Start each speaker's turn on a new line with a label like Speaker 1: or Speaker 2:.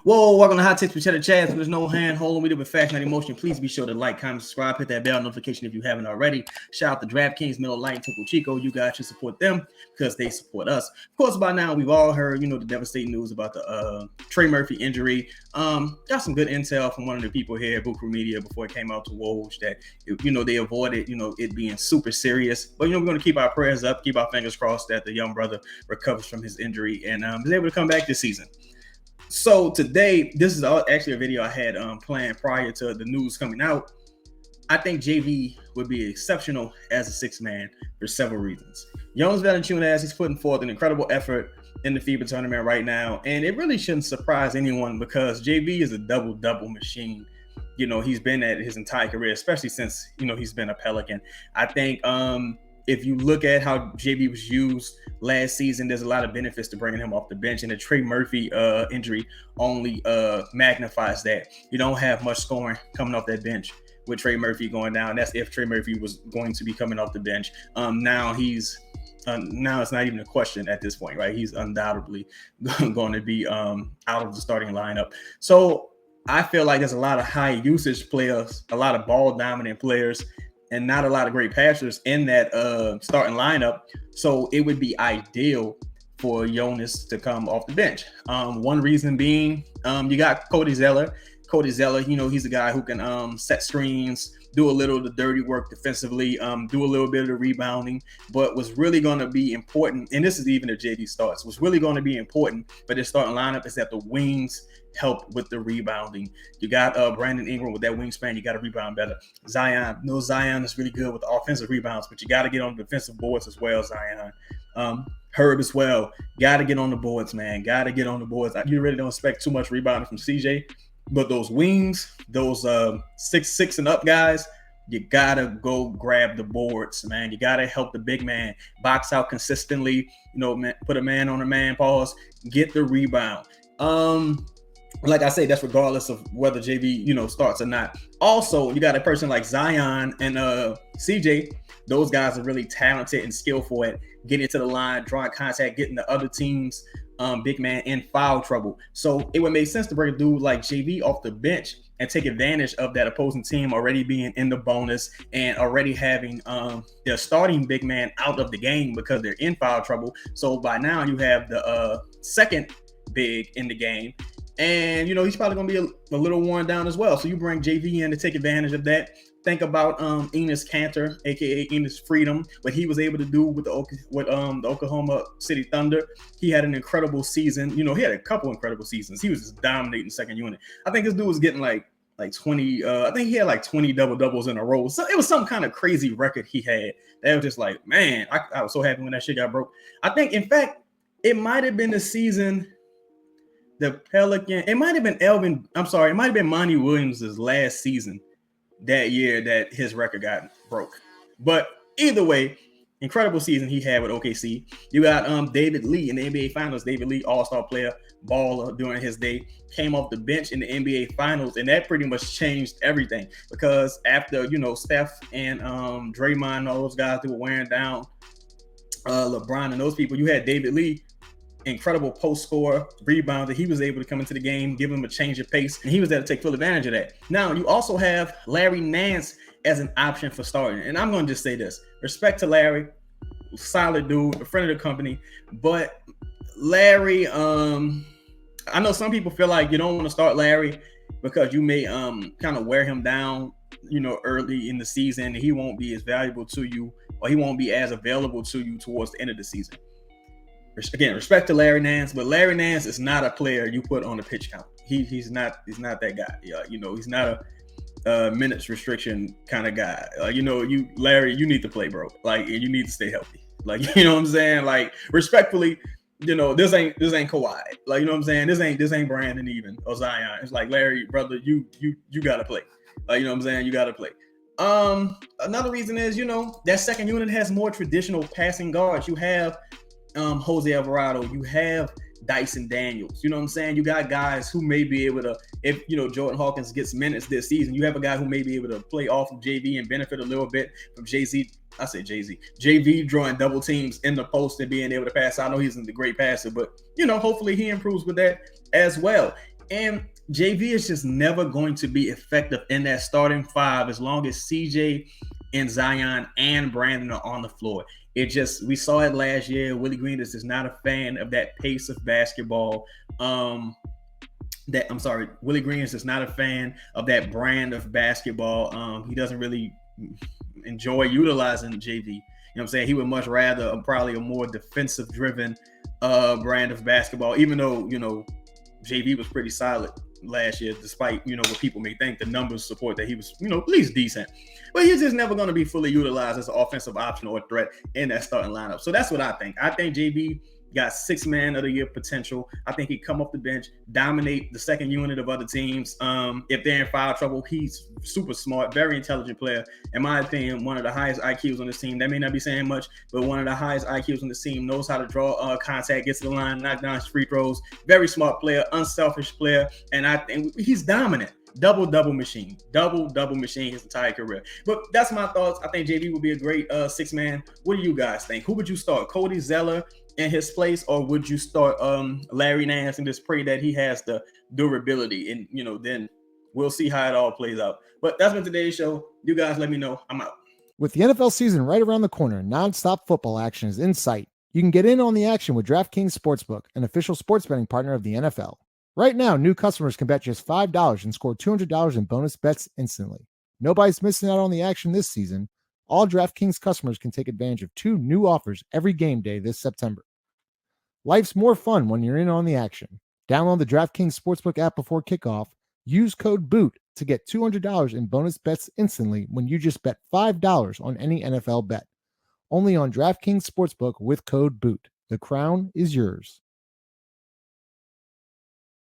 Speaker 1: Whoa, welcome to Hot Takes with Cheddar Chaz. There's no hand holding. We do with fashion and emotion. Please be sure to like, comment, subscribe, hit that bell notification if you haven't already. Shout out to DraftKings, Middle Light, and Topo Chico. You guys should support them because they support us. Of course, by now we've all heard, the devastating news about the Trey Murphy injury. Got some good intel from one of the people here at Boot Krewe Media before it came out to Woj that they avoided it being super serious. But we're going to keep our prayers up, keep our fingers crossed that the young brother recovers from his injury and is able to come back this season. So today, this is actually a video I had planned prior to the news coming out. I think JV would be exceptional as a sixth man for several reasons. Jonas Valanciunas, he's putting forth an incredible effort in the FIBA tournament right now, and it really shouldn't surprise anyone because JV is a double-double machine. He's been at his entire career, especially since he's been a Pelican. I think if you look at how JV was used last season, there's a lot of benefits to bringing him off the bench, and the Trey Murphy injury only magnifies that. You don't have much scoring coming off that bench with Trey Murphy going down. That's if Trey Murphy was going to be coming off the bench. Now it's not even a question at this point, right? He's undoubtedly going to be out of the starting lineup. So I feel like there's a lot of high usage players, a lot of ball dominant players, and not a lot of great passers in that starting lineup. So it would be ideal for Jonas to come off the bench. One reason being you got Cody Zeller. Cody Zeller, he's a guy who can set screens, do a little of the dirty work defensively, do a little bit of the rebounding. But what's really going to be important, and this is even if JD starts, what's really going to be important for this starting lineup is that the wings help with the rebounding. You got Brandon Ingram with that wingspan. You got to rebound better. Zion is really good with the offensive rebounds, but you got to get on the defensive boards as well, Zion. Herb as well. Got to get on the boards, man. Got to get on the boards. You really don't expect too much rebounding from CJ, but those wings, those 6'6" and up guys, you got to go grab the boards, man. You got to help the big man box out consistently, put a man on a man pause, get the rebound. Like I say, that's regardless of whether JV, starts or not. Also, you got a person like Zion and CJ. Those guys are really talented and skillful at getting to the line, drawing contact, getting the other team's big man in foul trouble. So it would make sense to bring a dude like JV off the bench and take advantage of that opposing team already being in the bonus and already having their starting big man out of the game because they're in foul trouble. So by now you have the second big in the game. And, he's probably going to be a little worn down as well. So you bring JV in to take advantage of that. Think about Enes Kanter, a.k.a. Enes Freedom, what he was able to do with the Oklahoma City Thunder. He had an incredible season. He had a couple incredible seasons. He was just dominating second unit. I think this dude was getting like 20. I think he had like 20 double-doubles in a row. So it was some kind of crazy record he had. That was just like, man, I was so happy when that shit got broke. I think, in fact, it might have been the season – the Pelican, it might have been Monty Williams' last season that year that his record got broke. But either way, incredible season he had with OKC. You got David Lee in the NBA Finals. David Lee, all-star player, baller during his day, came off the bench in the NBA Finals, and that pretty much changed everything because after, Steph and Draymond and all those guys that were wearing down LeBron and those people, you had David Lee, incredible post scorer, rebounder. He was able to come into the game, give him a change of pace, and he was there to take full advantage of that. Now, you also have Larry Nance as an option for starting. And I'm going to just say this. Respect to Larry, solid dude, a friend of the company. But Larry, I know some people feel like you don't want to start Larry because you may kind of wear him down, early in the season, and he won't be as valuable to you, or he won't be as available to you towards the end of the season. Again, respect to Larry Nance, but Larry Nance is not a player you put on a pitch count. He's not that guy. He's not a minutes restriction kind of guy. Larry, you need to play, bro. You need to stay healthy. You know what I'm saying? Respectfully, this ain't Kawhi. You know what I'm saying? This ain't Brandon even or Zion. It's like, Larry, brother, you gotta play. You know what I'm saying? You gotta play. Another reason is, that second unit has more traditional passing guards. You have Jose Alvarado, you have Dyson Daniels. You know what I'm saying? You got guys who may be able to, if Jordan Hawkins gets minutes this season, you have a guy who may be able to play off of JV and benefit a little bit from JV drawing double teams in the post and being able to pass. I know he's a great passer, but hopefully he improves with that as well. And JV is just never going to be effective in that starting five as long as CJ and Zion and Brandon are on the floor. We saw it last year. Willie Green is just not a fan of that pace of basketball. Willie Green is just not a fan of that brand of basketball. He doesn't really enjoy utilizing JV. You know what I'm saying? He would much rather probably a more defensive driven brand of basketball, even though, JV was pretty solid last year, despite, what people may think. The numbers support that he was, at least decent. But he's just never going to be fully utilized as an offensive option or threat in that starting lineup. So that's what I think. I think JB got 6 man of the year potential. I think he'd come off the bench, dominate the second unit of other teams. If they're in foul trouble, he's super smart, very intelligent player. In my opinion, one of the highest IQs on this team. That may not be saying much, but one of the highest IQs on the team. Knows how to draw contact, gets to the line, knock down free throws. Very smart player, unselfish player, and I think he's dominant. Double machine his entire career. But that's my thoughts. I think JV would be a great 6 man. What do you guys think? Who would you start? Cody Zeller in his place, or would you start Larry Nance and just pray that he has the durability? And then we'll see how it all plays out. But that's been today's show. You guys let me know. I'm out.
Speaker 2: With the NFL season right around the corner, nonstop football action is in sight. You can get in on the action with DraftKings Sportsbook, an official sports betting partner of the NFL. Right now, new customers can bet just $5 and score $200 in bonus bets instantly. Nobody's missing out on the action this season. All DraftKings customers can take advantage of 2 new offers every game day this September. Life's more fun when you're in on the action. Download the DraftKings Sportsbook app before kickoff. Use code BOOT to get $200 in bonus bets instantly when you just bet $5 on any NFL bet. Only on DraftKings Sportsbook with code BOOT. The crown is yours.